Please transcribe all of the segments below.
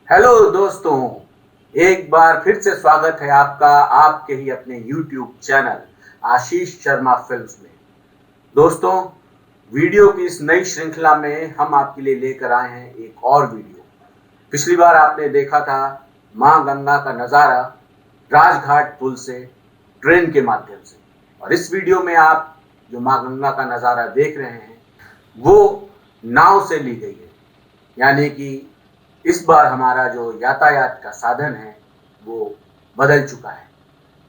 Hello दोस्तों, एक बार फिर से स्वागत है आपका आपके ही अपने YouTube channel Ashish Sharma films में। दोस्तों, वीडियो की इस नई श्रृंखला में हम आपके लिए लेकर आए हैं एक और वीडियो। पिछली बार आपने देखा था माँ गंगा का नज़ारा राजघाट पुल से ट्रेन के माध्यम से, और इस वीडियो में आप जो माँ गंगा का नज़ारा देख रहे हैं वो नाव से ली गई है। यानी कि इस बार हमारा जो यातायात का साधन है वो बदल चुका है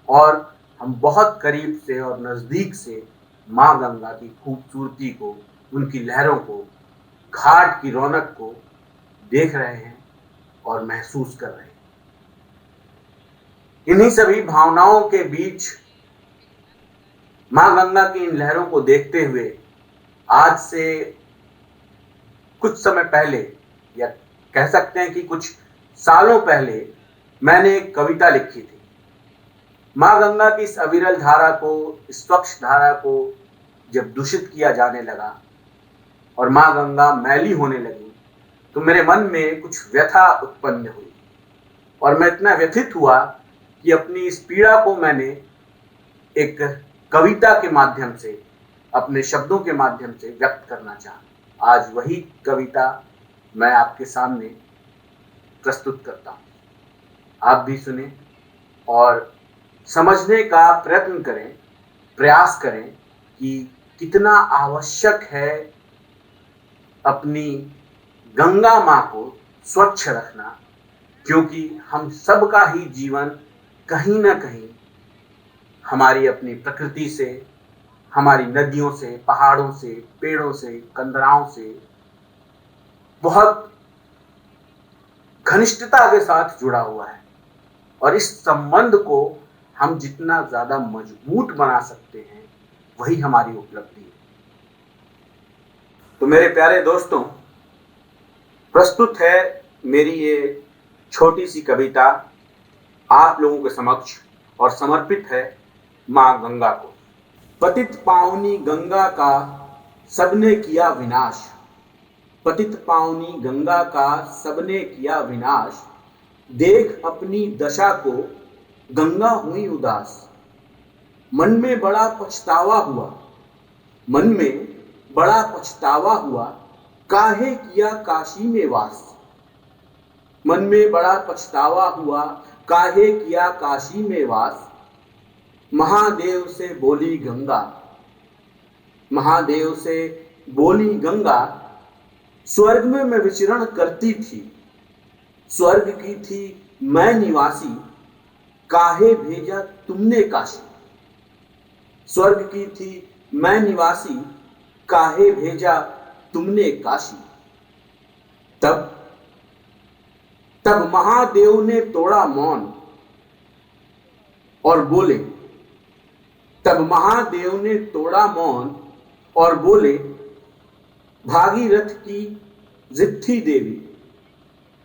और हम बहुत करीब से और नज़दीक से माँ गंगा की खूबसूरती को, उनकी लहरों को, घाट की रौनक को देख रहे हैं और महसूस कर रहे हैं। इन्हीं सभी भावनाओं के बीच माँ गंगा की इन लहरों को देखते हुए आज से कुछ समय पहले, या कह सकते हैं कि कुछ सालों पहले, मैंने एक कविता लिखी थी। माँ गंगा की इस अविरल धारा को, इस स्वच्छ धारा को जब दूषित किया जाने लगा और माँ गंगा मैली होने लगी तो मेरे मन में कुछ व्यथा उत्पन्न हुई और मैं इतना व्यथित हुआ कि अपनी इस पीड़ा को मैंने एक कविता के माध्यम से, अपने शब्दों के माध्यम से व्यक्त करना चाहा। आज वही कविता मैं आपके सामने प्रस्तुत करता हूँ। आप भी सुने और समझने का प्रयत्न करें, प्रयास करें कि कितना आवश्यक है अपनी गंगा माँ को स्वच्छ रखना, क्योंकि हम सबका ही जीवन कहीं ना कहीं हमारी अपनी प्रकृति से, हमारी नदियों से, पहाड़ों से, पेड़ों से, कंदराओं से बहुत घनिष्ठता के साथ जुड़ा हुआ है और इस संबंध को हम जितना ज्यादा मजबूत बना सकते हैं वही हमारी उपलब्धि है। तो मेरे प्यारे दोस्तों, प्रस्तुत है मेरी ये छोटी सी कविता आप लोगों के समक्ष और समर्पित है माँ गंगा को। पतित पावनी गंगा का सबने किया विनाश, पतित पावनी गंगा का सबने किया विनाश, देख अपनी दशा को गंगा हुई उदास। मन में बड़ा पछतावा हुआ, मन में बड़ा पछतावा हुआ, काहे किया काशी में वास। मन में बड़ा पछतावा हुआ, काहे किया काशी में वास। महादेव से बोली गंगा, महादेव से बोली गंगा, स्वर्ग में मैं विचरण करती थी, स्वर्ग की थी मैं निवासी, काहे भेजा तुमने काशी। स्वर्ग की थी मैं निवासी, काहे भेजा तुमने काशी। तब तब महादेव ने तोड़ा मौन और बोले, तब महादेव ने तोड़ा मौन और बोले, भागीरथ की जित्थी देवी,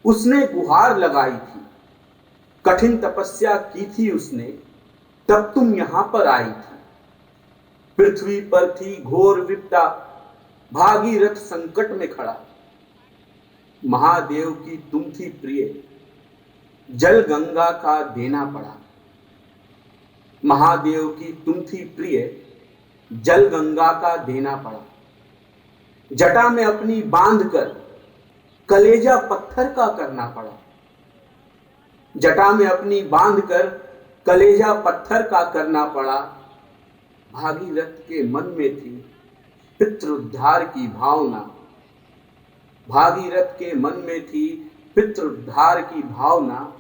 उसने गुहार लगाई थी, कठिन तपस्या की थी उसने, तब तुम यहां पर आई थी। पृथ्वी पर थी घोर विपदा, भागीरथ संकट में खड़ा, महादेव की तुम थी प्रिय, जल गंगा का देना पड़ा। महादेव की तुम थी प्रिय, जल गंगा का देना पड़ा। जटा में अपनी बांध कर कलेजा पत्थर का करना पड़ा, जटा में अपनी बांध कर कलेजा पत्थर का करना पड़ा। भागीरथ के मन में थी पितृउद्धार की भावना, भागीरथ के मन में थी पितृउद्धार की भावना।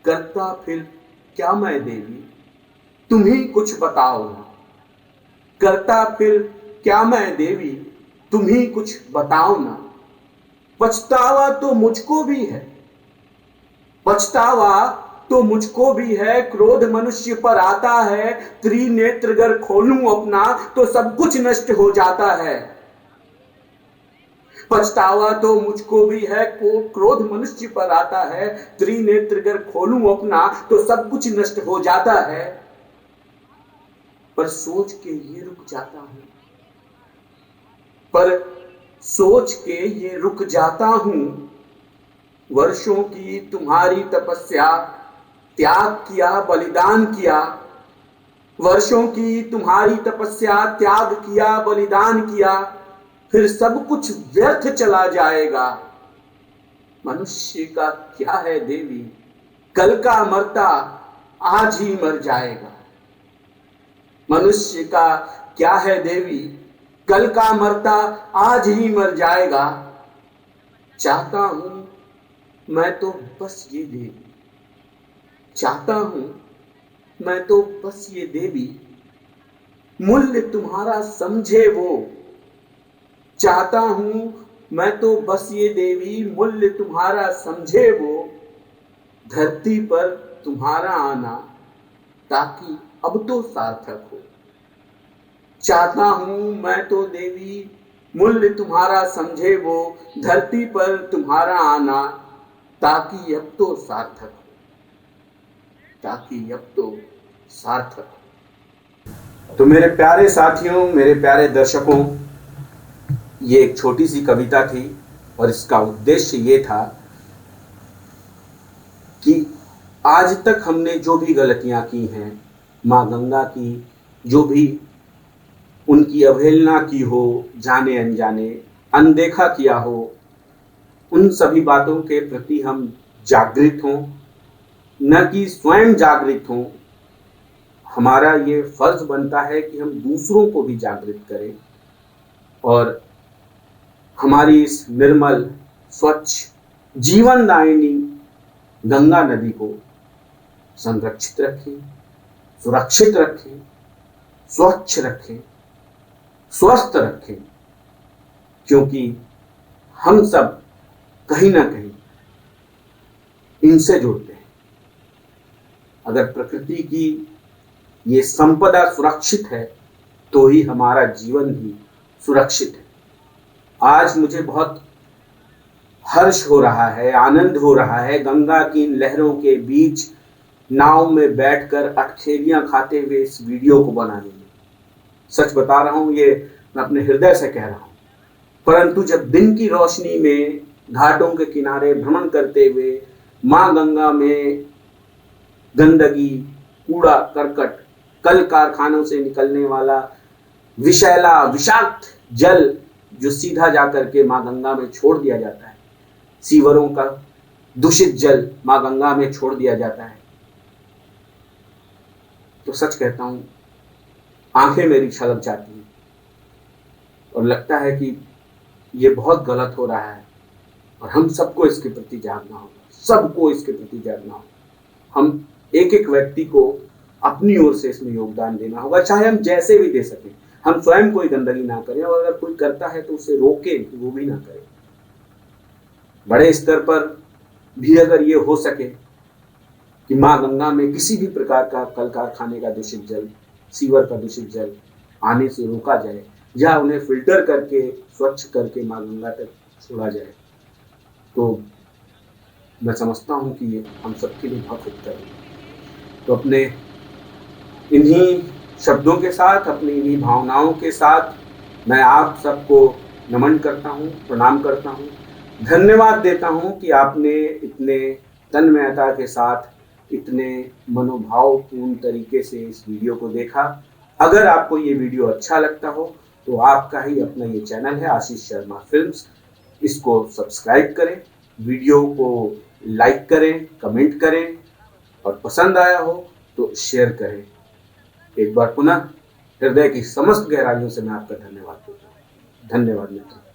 करता फिर क्या मैं देवी, तुम ही कुछ बताओ ना। करता फिर क्या मैं देवी, तुम ही कुछ बताओ ना। पछतावा तो मुझको भी है, पछतावा तो मुझको भी है, क्रोध मनुष्य पर आता है, त्रिनेत्र अगर खोलूं अपना तो सब कुछ नष्ट हो जाता है। पछतावा तो मुझको भी है, क्रोध मनुष्य पर आता है, त्रिनेत्र अगर खोलूं अपना तो सब कुछ नष्ट हो जाता है। पर सोच के ये रुक जाता हूं, पर सोच के ये रुक जाता हूं, वर्षों की तुम्हारी तपस्या, त्याग किया, बलिदान किया। वर्षों की तुम्हारी तपस्या, त्याग किया, बलिदान किया, फिर सब कुछ व्यर्थ चला जाएगा। मनुष्य का क्या है देवी, कल का मरता आज ही मर जाएगा। मनुष्य का क्या है देवी, कल का मरता आज ही मर जाएगा। चाहता हूं मैं तो बस ये देवी, चाहता हूं मैं तो बस ये देवी, मूल्य तुम्हारा समझे वो। चाहता हूं मैं तो बस ये देवी, मूल्य तुम्हारा समझे वो। धरती पर तुम्हारा आना ताकि अब तो सार्थक हो। चाहता हूं मैं तो देवी, मूल्य तुम्हारा समझे वो। धरती पर तुम्हारा आना ताकि अब तो सार्थक हो, ताकि अब तो सार्थक हो। तो मेरे प्यारे साथियों, मेरे प्यारे दर्शकों, ये एक छोटी सी कविता थी और इसका उद्देश्य ये था कि आज तक हमने जो भी गलतियां की हैं, माँ गंगा की जो भी उनकी अवहेलना की हो, जाने अनजाने अनदेखा किया हो, उन सभी बातों के प्रति हम जागृत हों, न कि स्वयं जागृत हों। हमारा ये फर्ज बनता है कि हम दूसरों को भी जागृत करें और हमारी इस निर्मल, स्वच्छ, जीवनदायिनी गंगा नदी को संरक्षित रखें, सुरक्षित रखें, स्वच्छ रखें, स्वस्थ रखें, क्योंकि हम सब कहीं ना कहीं इनसे जुड़ते हैं। अगर प्रकृति की ये संपदा सुरक्षित है तो ही हमारा जीवन भी सुरक्षित है। आज मुझे बहुत हर्ष हो रहा है, आनंद हो रहा है गंगा की इन लहरों के बीच नाव में बैठकर अटखेलियां खाते हुए इस वीडियो को बनाने में। सच बता रहा हूं, ये मैं अपने हृदय से कह रहा हूं। परंतु जब दिन की रोशनी में घाटों के किनारे भ्रमण करते हुए मां गंगा में गंदगी, कूड़ा करकट, कल कारखानों से निकलने वाला विषैला विषाक्त जल जो सीधा जाकर के मां गंगा में छोड़ दिया जाता है, सीवरों का दूषित जल मां गंगा में छोड़ दिया जाता है, तो सच कहता हूं आंखें मेरी छलक जाती हैं और लगता है कि ये बहुत गलत हो रहा है और हम सबको इसके प्रति जागना होगा, सबको इसके प्रति जागना होगा। हम एक एक व्यक्ति को अपनी ओर से इसमें योगदान देना होगा, चाहे हम जैसे भी दे सकें। हम स्वयं कोई गंदगी ना करें और अगर कोई करता है तो उसे रोकें, वो भी ना करे। बड़े स्तर पर भी अगर ये हो सके कि मां गंगा में किसी भी प्रकार का कल कारखाने का दूषित जल, सीवर का दूषित जल आने से रोका जाए या उन्हें फिल्टर करके स्वच्छ करके मां गंगा तक छोड़ा जाए, तो मैं समझता हूं कि ये हम सबके लिए बहुत हितकर है। तो अपने इन्हीं शब्दों के साथ, अपनी इन्हीं भावनाओं के साथ मैं आप सबको नमन करता हूं, प्रणाम करता हूं, धन्यवाद देता हूं कि आपने इतने तन्मयता के साथ, इतने मनोभावपूर्ण तरीके से इस वीडियो को देखा। अगर आपको ये वीडियो अच्छा लगता हो तो आपका ही अपना ये चैनल है आशीष शर्मा फिल्म्स, इसको सब्सक्राइब करें, वीडियो को लाइक करें, कमेंट करें और पसंद आया हो तो शेयर करें। एक बार पुनः हृदय की समस्त गहराइयों से मैं आपका धन्यवाद देता हूँ। धन्यवाद मित्रों।